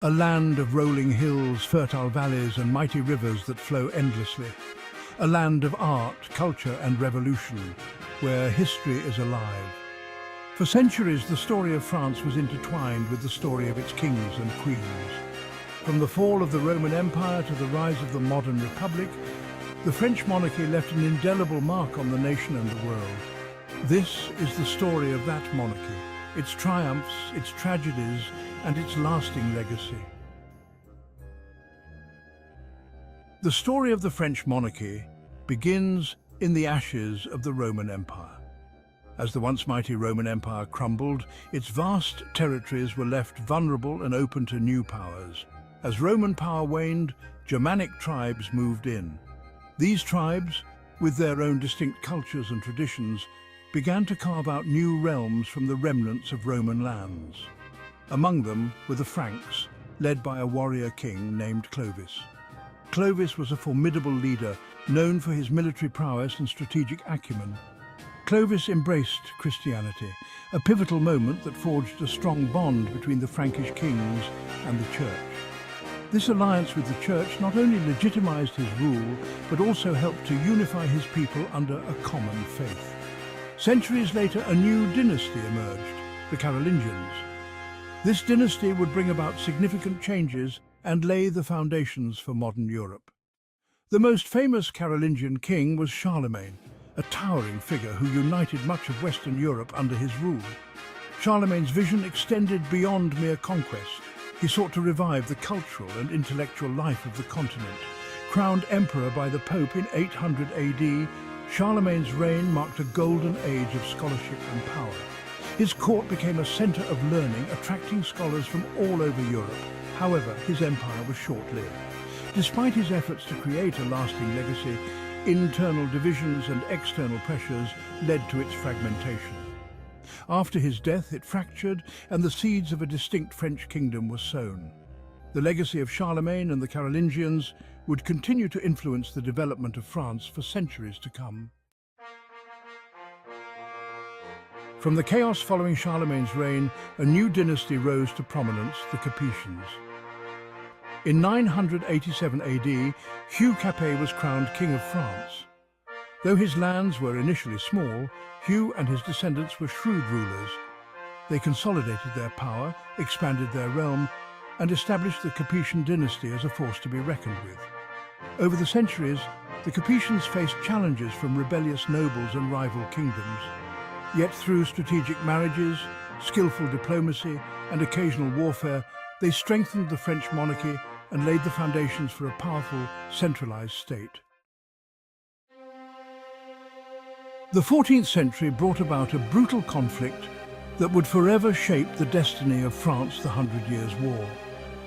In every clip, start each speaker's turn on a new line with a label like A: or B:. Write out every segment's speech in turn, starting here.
A: A land of rolling hills, fertile valleys and mighty rivers that flow endlessly. A land of art, culture and revolution, where history is alive. For centuries, the story of France was intertwined with the story of its kings and queens. From the fall of the Roman Empire to the rise of the modern republic, the French monarchy left an indelible mark on the nation and the world. This is the story of that monarchy, its triumphs, its tragedies, and its lasting legacy. The story of the French monarchy begins in the ashes of the Roman Empire. As the once mighty Roman Empire crumbled, its vast territories were left vulnerable and open to new powers. As Roman power waned, Germanic tribes moved in. These tribes, with their own distinct cultures and traditions, began to carve out new realms from the remnants of Roman lands. Among them were the Franks, led by a warrior king named Clovis. Clovis was a formidable leader, known for his military prowess and strategic acumen. Clovis embraced Christianity, a pivotal moment that forged a strong bond between the Frankish kings and the church. This alliance with the church not only legitimized his rule, but also helped to unify his people under a common faith. Centuries later, a new dynasty emerged, the Carolingians. This dynasty would bring about significant changes and lay the foundations for modern Europe. The most famous Carolingian king was Charlemagne, a towering figure who united much of Western Europe under his rule. Charlemagne's vision extended beyond mere conquest. He sought to revive the cultural and intellectual life of the continent. Crowned emperor by the Pope in 800 AD, Charlemagne's reign marked a golden age of scholarship and power. His court became a center of learning, attracting scholars from all over Europe. However, his empire was short-lived. Despite his efforts to create a lasting legacy, internal divisions and external pressures led to its fragmentation. After his death, it fractured, and the seeds of a distinct French kingdom were sown. The legacy of Charlemagne and the Carolingians would continue to influence the development of France for centuries to come. From the chaos following Charlemagne's reign, a new dynasty rose to prominence, the Capetians. In 987 AD, Hugh Capet was crowned King of France. Though his lands were initially small, Hugh and his descendants were shrewd rulers. They consolidated their power, expanded their realm, and established the Capetian dynasty as a force to be reckoned with. Over the centuries, the Capetians faced challenges from rebellious nobles and rival kingdoms. Yet through strategic marriages, skillful diplomacy, and occasional warfare, they strengthened the French monarchy and laid the foundations for a powerful, centralized state. The 14th century brought about a brutal conflict that would forever shape the destiny of France, the Hundred Years' War.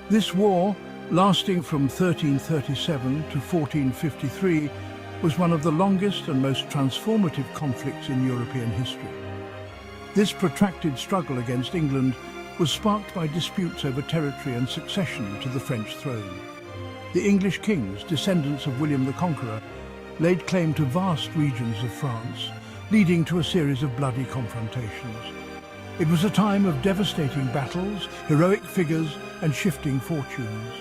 A: This war, lasting from 1337 to 1453, was one of the longest and most transformative conflicts in European history. This protracted struggle against England was sparked by disputes over territory and succession to the French throne. The English kings, descendants of William the Conqueror, laid claim to vast regions of France, leading to a series of bloody confrontations. It was a time of devastating battles, heroic figures, and shifting fortunes.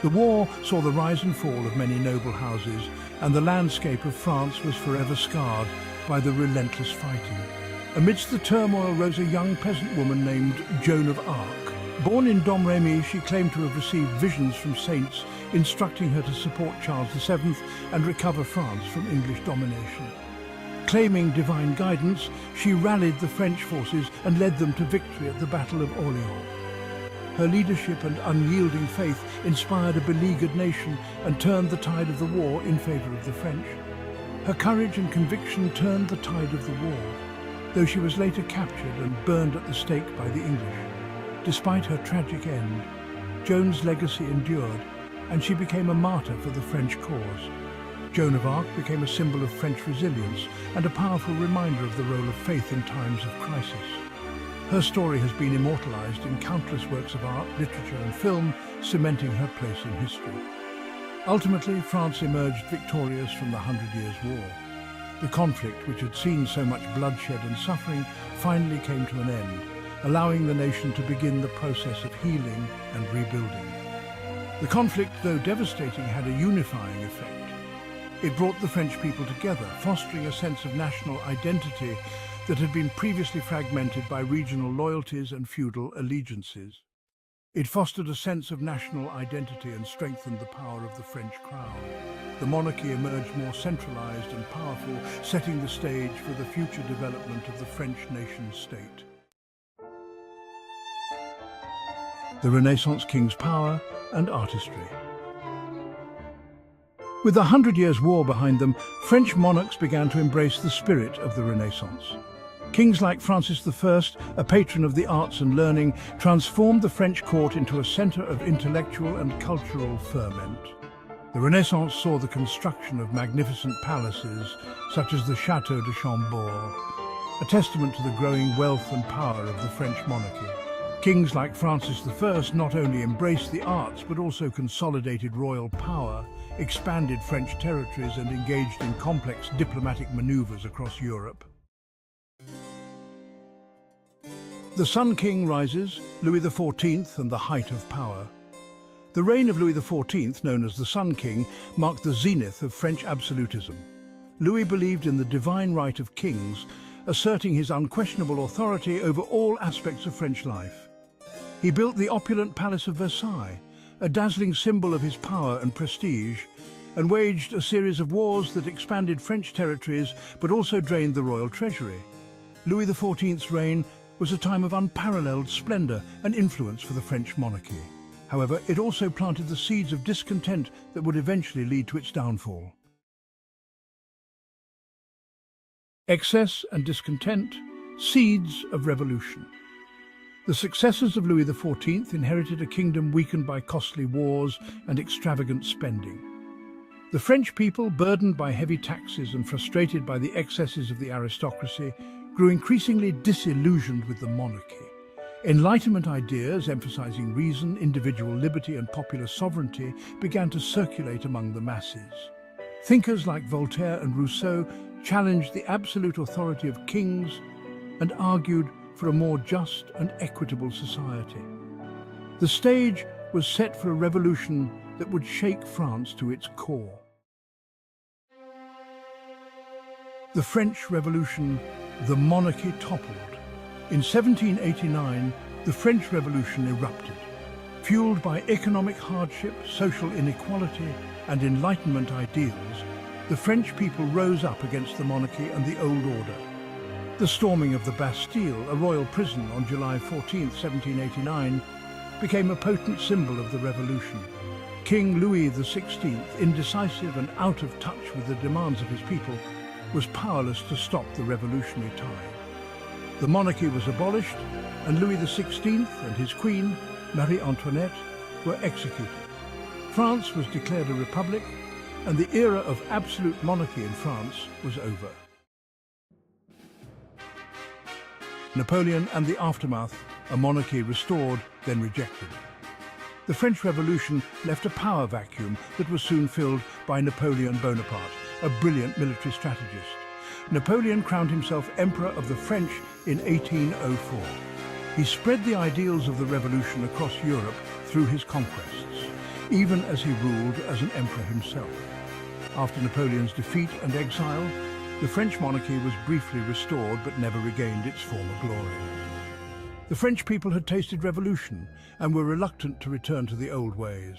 A: The war saw the rise and fall of many noble houses, and the landscape of France was forever scarred by the relentless fighting. Amidst the turmoil rose a young peasant woman named Joan of Arc. Born in Domremy, she claimed to have received visions from saints instructing her to support Charles VII and recover France from English domination. Claiming divine guidance, she rallied the French forces and led them to victory at the Battle of Orléans. Her leadership and unyielding faith inspired a beleaguered nation and turned the tide of the war in favor of the French. Her courage and conviction turned the tide of the war, though she was later captured and burned at the stake by the English. Despite her tragic end, Joan's legacy endured, and she became a martyr for the French cause. Joan of Arc became a symbol of French resilience and a powerful reminder of the role of faith in times of crisis. Her story has been immortalized in countless works of art, literature and film, cementing her place in history. Ultimately, France emerged victorious from the Hundred Years' War. The conflict, which had seen so much bloodshed and suffering, finally came to an end, allowing the nation to begin the process of healing and rebuilding. The conflict, though devastating, had a unifying effect. It brought the French people together, fostering a sense of national identity that had been previously fragmented by regional loyalties and feudal allegiances. It fostered a sense of national identity and strengthened the power of the French crown. The monarchy emerged more centralized and powerful, setting the stage for the future development of the French nation-state. The Renaissance king's power and artistry. With the 100 Years' War behind them, French monarchs began to embrace the spirit of the Renaissance. Kings like Francis I, a patron of the arts and learning, transformed the French court into a center of intellectual and cultural ferment. The Renaissance saw the construction of magnificent palaces, such as the Château de Chambord, a testament to the growing wealth and power of the French monarchy. Kings like Francis I not only embraced the arts, but also consolidated royal power, expanded French territories, and engaged in complex diplomatic maneuvers across Europe. The Sun King rises, Louis XIV, and the height of power. The reign of Louis XIV, known as the Sun King, marked the zenith of French absolutism. Louis believed in the divine right of kings, asserting his unquestionable authority over all aspects of French life. He built the opulent Palace of Versailles, a dazzling symbol of his power and prestige, and waged a series of wars that expanded French territories but also drained the royal treasury. Louis XIV's reign was a time of unparalleled splendor and influence for the French monarchy. However, it also planted the seeds of discontent that would eventually lead to its downfall. Excess and discontent, seeds of revolution. The successors of Louis XIV inherited a kingdom weakened by costly wars and extravagant spending. The French people, burdened by heavy taxes and frustrated by the excesses of the aristocracy, grew increasingly disillusioned with the monarchy. Enlightenment ideas, emphasizing reason, individual liberty, and popular sovereignty, began to circulate among the masses. Thinkers like Voltaire and Rousseau challenged the absolute authority of kings and argued for a more just and equitable society. The stage was set for a revolution that would shake France to its core. The French Revolution, the monarchy toppled. In 1789, the French Revolution erupted. Fueled by economic hardship, social inequality, and Enlightenment ideals, the French people rose up against the monarchy and the old order. The storming of the Bastille, a royal prison, on July 14, 1789, became a potent symbol of the revolution. King Louis XVI, indecisive and out of touch with the demands of his people, was powerless to stop the revolutionary tide. The monarchy was abolished, and Louis XVI and his queen, Marie Antoinette, were executed. France was declared a republic, and the era of absolute monarchy in France was over. Napoleon and the aftermath, a monarchy restored, then rejected. The French Revolution left a power vacuum that was soon filled by Napoleon Bonaparte, a brilliant military strategist. Napoleon crowned himself Emperor of the French in 1804. He spread the ideals of the revolution across Europe through his conquests, even as he ruled as an emperor himself. After Napoleon's defeat and exile, the French monarchy was briefly restored but never regained its former glory. The French people had tasted revolution and were reluctant to return to the old ways.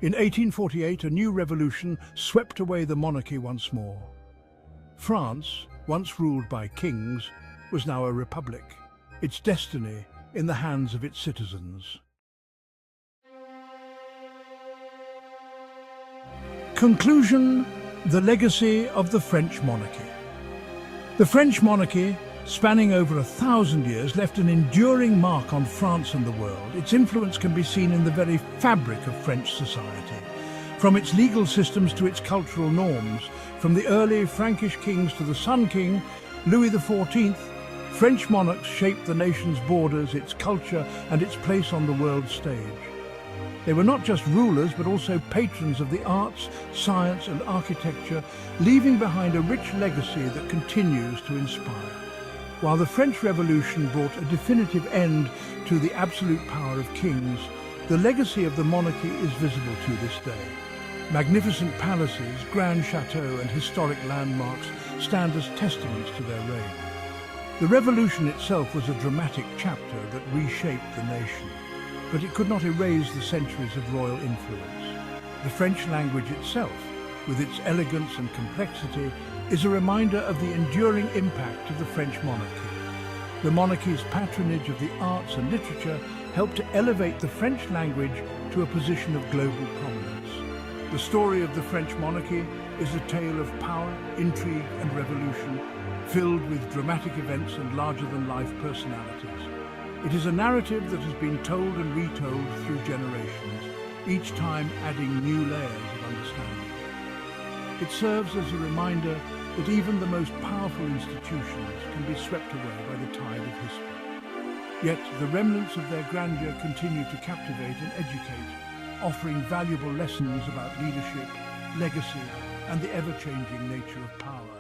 A: In 1848, a new revolution swept away the monarchy once more. France, once ruled by kings, was now a republic, its destiny in the hands of its citizens. Conclusion: the legacy of the French monarchy. The French monarchy, spanning over 1,000 years, left an enduring mark on France and the world. Its influence can be seen in the very fabric of French society. From its legal systems to its cultural norms, from the early Frankish kings to the Sun King, Louis XIV, French monarchs shaped the nation's borders, its culture, and its place on the world stage. They were not just rulers, but also patrons of the arts, science, and architecture, leaving behind a rich legacy that continues to inspire. While the French Revolution brought a definitive end to the absolute power of kings, the legacy of the monarchy is visible to this day. Magnificent palaces, grand chateaux and historic landmarks stand as testaments to their reign. The revolution itself was a dramatic chapter that reshaped the nation, but it could not erase the centuries of royal influence. The French language itself, with its elegance and complexity, is a reminder of the enduring impact of the French monarchy. The monarchy's patronage of the arts and literature helped to elevate the French language to a position of global prominence. The story of the French monarchy is a tale of power, intrigue and revolution, filled with dramatic events and larger-than-life personalities. It is a narrative that has been told and retold through generations, each time adding new layers of understanding. It serves as a reminder that even the most powerful institutions can be swept away by the tide of history. Yet the remnants of their grandeur continue to captivate and educate, offering valuable lessons about leadership, legacy, and the ever-changing nature of power.